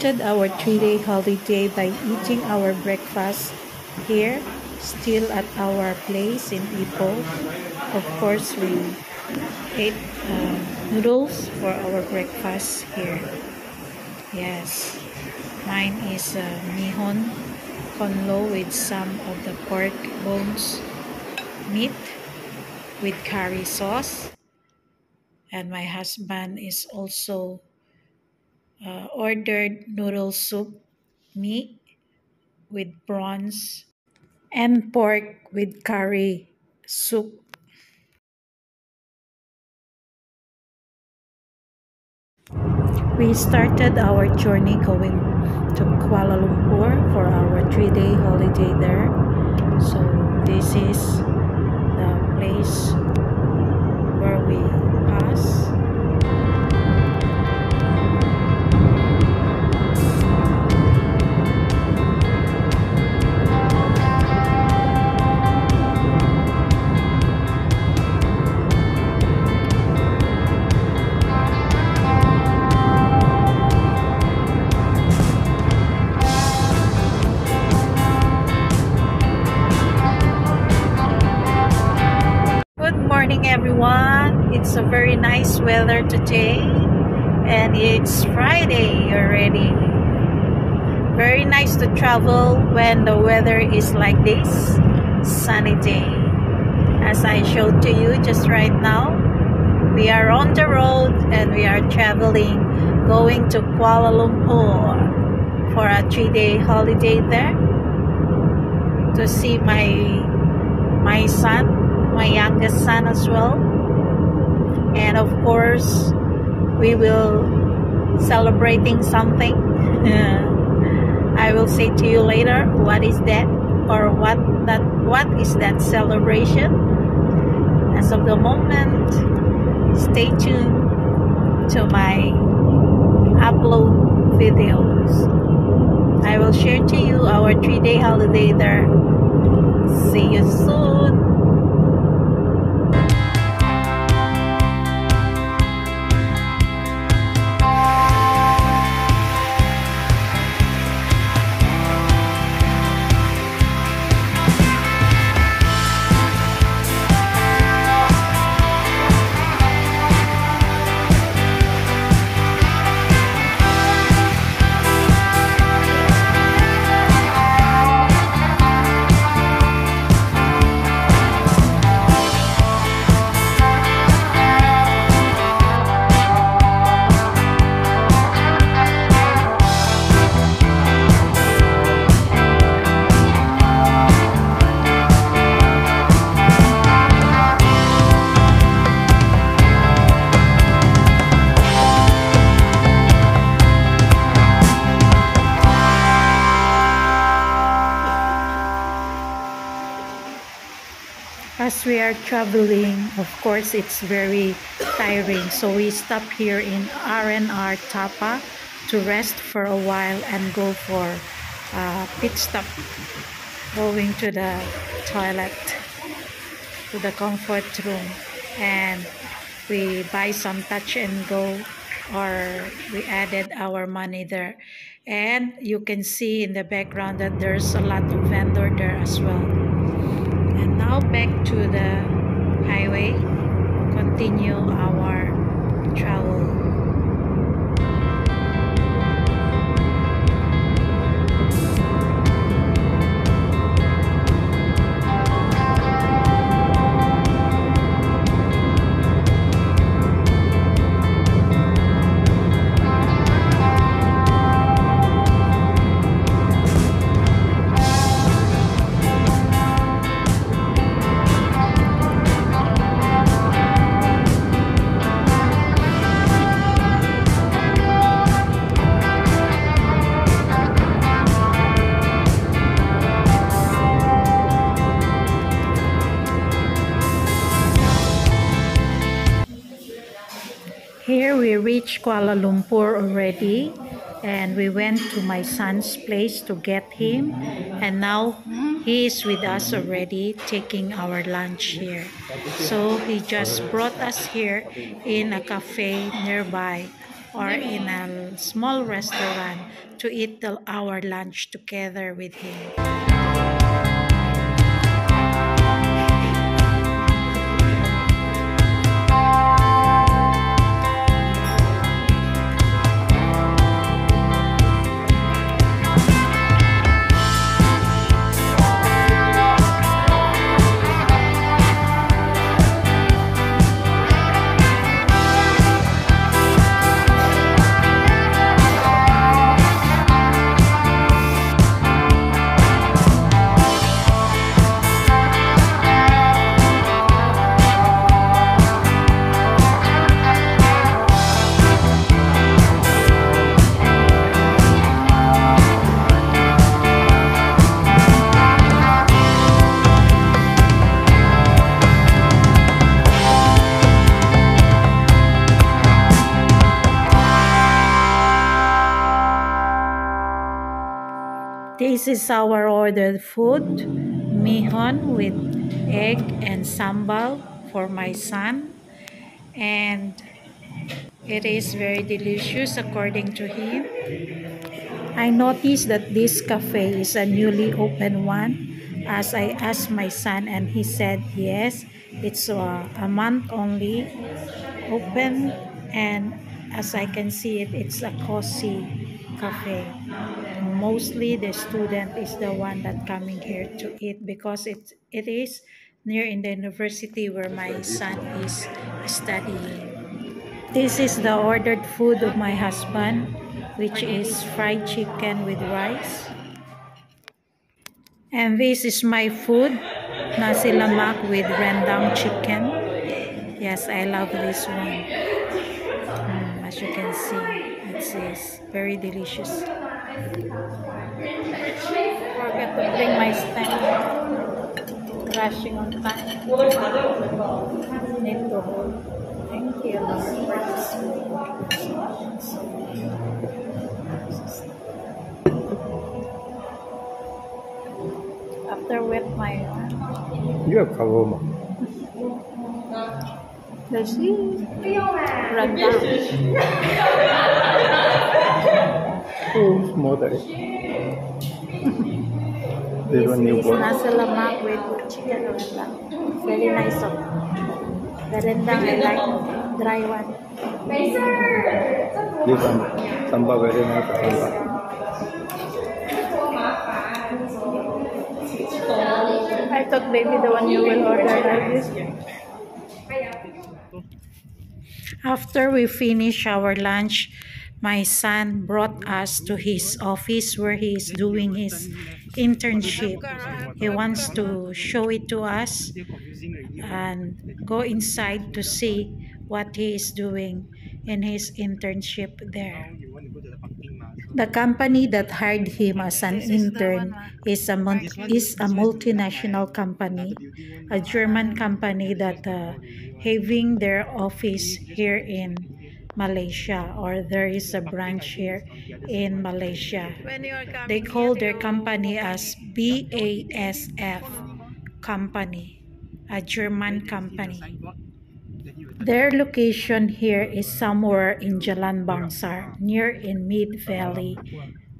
started our 3-day holiday by eating our breakfast here, still at our place in Ipoh. Of course, we ate noodles for our breakfast here. Yes, mine is mihon conlo with some of the pork bones meat with curry sauce. And my husband is also ordered noodle soup meat with prawns and pork with curry soup. We started our journey going to Kuala Lumpur for our 3-day holiday there. So this is the place where we pass. Morning everyone, it's a very nice weather today and it's Friday already. Very nice to travel when the weather is like this, sunny day. As I showed to you just right now, we are on the road and we are traveling, going to Kuala Lumpur for a 3-day holiday there to see my son, my youngest son as well. And of course we will celebrating something. I will say to you later what is that, or what is that celebration. As of the moment, stay tuned to my upload videos. I will share to you our 3-day holiday there. See you soon. As we are traveling, of course, it's very tiring. So we stop here in R&R Tapa to rest for a while and go for a pit stop, going to the toilet, to the comfort room, and we buy some touch and go, or we added our money there. And you can see in the background that there's a lot of vendor there as well. And now back to the highway, continue our travel. Here we reached Kuala Lumpur already, and we went to my son's place to get him, and now he is with us already taking our lunch here. So he just brought us here in a cafe nearby or in a small restaurant to eat our lunch together with him. This is our ordered food, mihon with egg and sambal for my son, and it is very delicious according to him. I noticed that this cafe is a newly opened one, as I asked my son and he said yes, it's a month only open, and as I can see it's a cozy cafe. Mostly the student is the one that coming here to eat because it is near in the university where my son is studying. This is the ordered food of my husband, which is fried chicken with rice. And this is my food, nasi lemak with rendang chicken. Yes, I love this one. As you can see, it is very delicious. Forget to bring my stand. Rushing on time. Need to hold. Thank you, Lord, for this food. After wet my hand. You have kawoma. Let's see. Rendang. Oh, small day. This one new one. Nasi lemak with chicken rendang. Very nice of the rendang. I like dry one. This one, sambal very nice. Sambal. I thought maybe the one you will order like this. After we finish our lunch, my son brought us to his office where he is doing his internship. He wants to show it to us and go inside to see what he is doing in his internship there. The company that hired him as an intern is a multinational company, a German company that having their office here in Malaysia, or there is a branch here in Malaysia. They call their company as BASF company, a German company. Their location here is somewhere in Jalan Bangsar, near in Mid Valley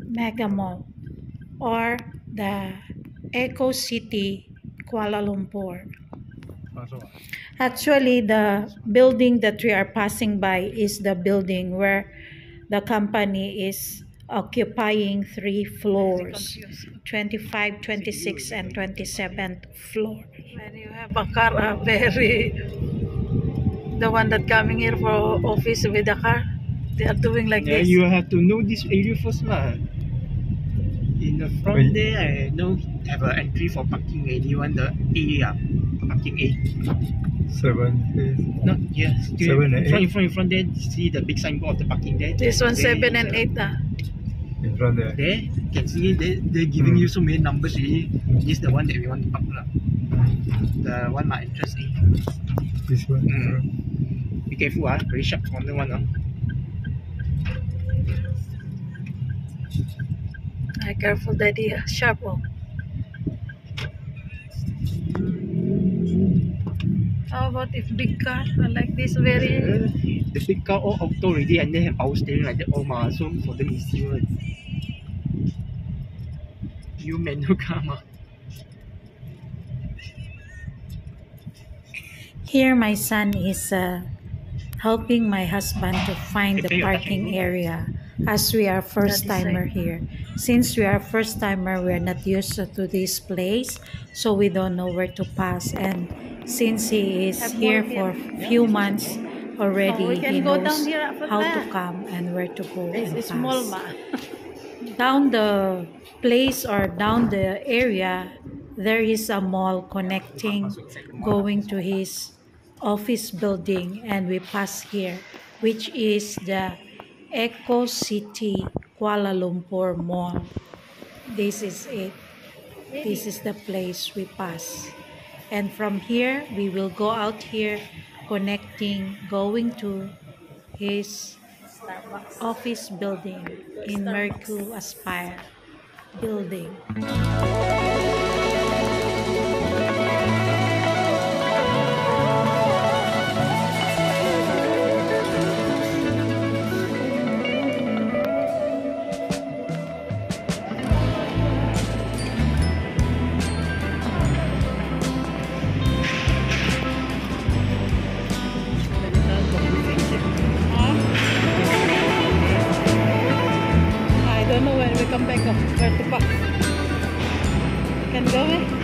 Mega Mall, or the Eco City, Kuala Lumpur. Actually, the building that we are passing by is the building where the company is occupying 3 floors, 25, 26, and 27th floor. When you have a car, the one that coming here for office with the car, they are doing like this. You have to know this area first lah. In the front there, I know have an entry for parking area. You want the A, parking A. 7, Not yes. 7 and 8. In front there, see the big signboard of the parking there. This one 7 and 8 in front there. There, you can see they're giving you so many numbers really. This is the one that we want to park lah. The one my interest in. This one. Be careful very sharp corner one Careful, daddy, sharp How about if big car like this, very the big car all auto already and then have power steering like that all ma. So for them easier. You manual car ma. Here my son is helping my husband to find the parking area as we are first timer here. Since we are first timer, we are not used to this place, so we don't know where to pass. And since he is here for few months already, he knows how to come and where to go and pass. Down the place or down the area, there is a mall connecting going to his office building, and we pass here, which is the Eco City Kuala Lumpur Mall. This is it. This is the place we pass. And from here, we will go out here connecting, going to his office building in Mercure Aspire building. I don't know when we come back where to park. Can go eh?